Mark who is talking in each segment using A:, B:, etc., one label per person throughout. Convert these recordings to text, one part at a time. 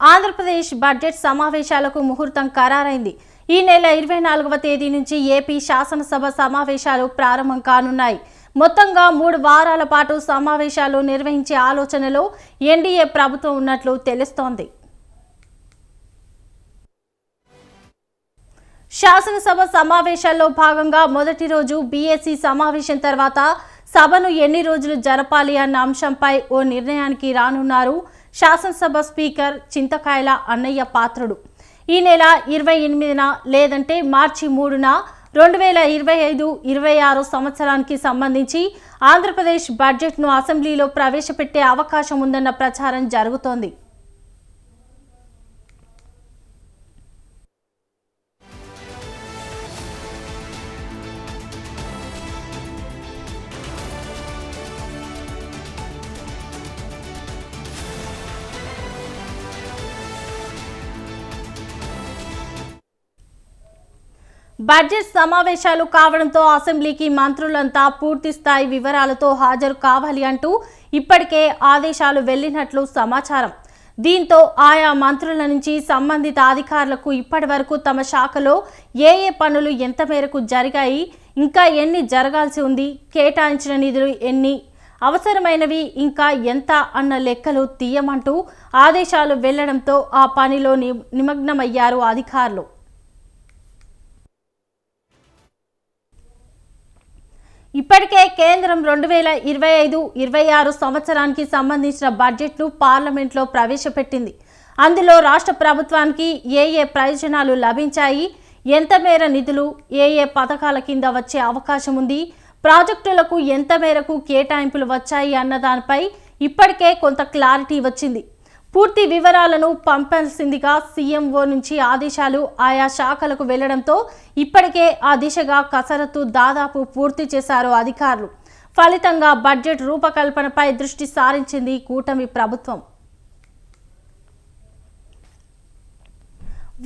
A: Andhra Pradesh budget సమావేశాలకు ముహూర్తం ఖరారైంది. ఈ నెల 24వ తేదీ నుంచి ఏపీ శాసనసభ సమావేశాలు ప్రారంభం కానున్నాయి. మొత్తంగా 3 వారాల పాటు సమావేశాలు నిర్వహించే ఆలోచనలో ఎన్డీఏ ప్రభుత్వం ఉన్నట్లు తెలుస్తోంది. శాసనసభ సమావేశాల్లో భాగంగా మొదటి రోజు బీఏసీ సమావేశం తర్వాత సభను ఎన్ని రోజులు జరపాలి అన్న అంశంపై ఓ నిర్ణయానికి రానున్నారు శాసనసభ స్పీకర్ చింతకాయల అన్నయ్య పాత్రుడు. ఈ నెల 28న లేదంటే మార్చి 3న 2025-26 సంవత్సరానికి సంబంధించి ఆంధ్రప్రదేశ్ బడ్జెట్ను అసెంబ్లీలో ప్రవేశపెట్టే అవకాశం ఉందన్న ప్రచారం జరుగుతోంది. బడ్జెట్ సమావేశాలు కావడంతో అసెంబ్లీకి మంత్రులంతా పూర్తి స్థాయి వివరాలతో హాజరు కావాలి అంటూ ఇప్పటికే ఆదేశాలు వెళ్లినట్లు సమాచారం. దీంతో ఆయా మంత్రుల నుంచి సంబంధిత అధికారులకు ఇప్పటివరకు తమ శాఖలో ఏ పనులు ఎంత మేరకు జరిగాయి, ఇంకా ఎన్ని జరగాల్సి ఉంది, కేటాయించిన నిధులు ఎన్ని, అవసరమైనవి ఇంకా ఎంత అన్న లెక్కలు తీయమంటూ ఆదేశాలు వెళ్లడంతో ఆ పనిలో నిమగ్నమయ్యారు అధికారులు. ఇప్పటికే కేంద్రం 2025-26 సంవత్సరానికి సంబంధించిన బడ్జెట్ను పార్లమెంట్లో ప్రవేశపెట్టింది. అందులో రాష్ట్ర ప్రభుత్వానికి ఏ ప్రయోజనాలు లభించాయి, ఎంత మేర నిధులు ఏ పథకాల కింద వచ్చే అవకాశం ఉంది, ప్రాజెక్టులకు ఎంత మేరకు కేటాయింపులు వచ్చాయి అన్న దానిపై ఇప్పటికే కొంత క్లారిటీ వచ్చింది. పూర్తి వివరాలను పంపాల్సిందిగా సీఎంఓ నుంచి ఆదేశాలు ఆయా శాఖలకు వెళ్లడంతో ఇప్పటికే ఆ దిశగా కసరత్తు దాదాపు పూర్తి చేశారు అధికారులు. ఫలితంగా బడ్జెట్ రూపకల్పనపై దృష్టి సారించింది కూటమి ప్రభుత్వం.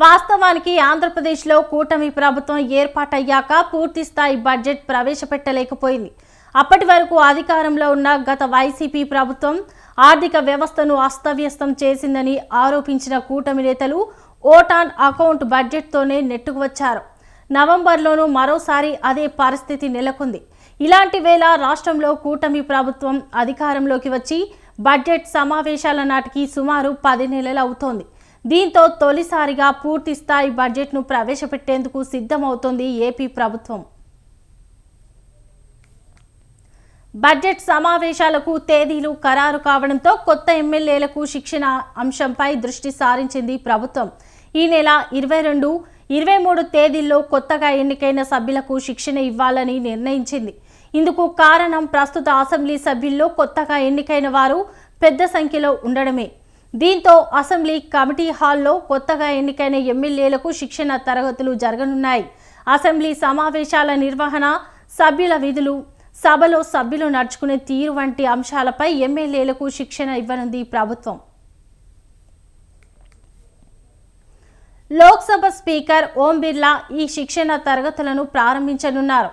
A: వాస్తవానికి ఆంధ్రప్రదేశ్లో కూటమి ప్రభుత్వం ఏర్పాటయ్యాక పూర్తి స్థాయి బడ్జెట్ ప్రవేశపెట్టలేకపోయింది. అప్పటి వరకు అధికారంలో ఉన్న గత వైసీపీ ప్రభుత్వం ఆర్థిక వ్యవస్థను అస్తవ్యస్తం చేసిందని ఆరోపించిన కూటమి నేతలు ఓటాన్ అకౌంట్ బడ్జెట్తోనే నెట్టుకు వచ్చారు. నవంబర్లోనూ మరోసారి అదే పరిస్థితి నెలకొంది. ఇలాంటి వేళ రాష్ట్రంలో కూటమి ప్రభుత్వం అధికారంలోకి వచ్చి బడ్జెట్ సమావేశాల నాటికి సుమారు 10 నెలలు అవుతోంది. దీంతో తొలిసారిగా పూర్తి స్థాయి బడ్జెట్ను ప్రవేశపెట్టేందుకు సిద్ధమవుతోంది ఏపీ ప్రభుత్వం. బడ్జెట్ సమావేశాలకు తేదీలు ఖరారు కావడంతో కొత్త ఎమ్మెల్యేలకు శిక్షణ అంశంపై దృష్టి సారించింది ప్రభుత్వం. ఈ నెల 22, 23 తేదీల్లో కొత్తగా ఎన్నికైన సభ్యులకు శిక్షణ ఇవ్వాలని నిర్ణయించింది. ఇందుకు కారణం ప్రస్తుత అసెంబ్లీ సభ్యుల్లో కొత్తగా ఎన్నికైన వారు పెద్ద సంఖ్యలో ఉండడమే. దీంతో అసెంబ్లీ కమిటీ హాల్లో కొత్తగా ఎన్నికైన ఎమ్మెల్యేలకు శిక్షణ తరగతులు జరగనున్నాయి. అసెంబ్లీ సమావేశాల నిర్వహణ, సభ్యుల విధులు, సభలో సభ్యులు నడుచుకునే తీరు వంటి అంశాలపై ఎమ్మెల్యేలకు శిక్షణ ఇవ్వనుంది ప్రభుత్వం. లోక్సభ స్పీకర్ ఓం బిర్లా ఈ శిక్షణ తరగతులను ప్రారంభించనున్నారు.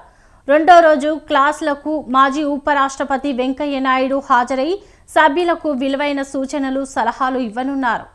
A: రెండో రోజు క్లాసులకు మాజీ ఉపరాష్ట్రపతి వెంకయ్య నాయుడు హాజరై సభ్యులకు విలువైన సూచనలు, సలహాలు ఇవ్వనున్నారు.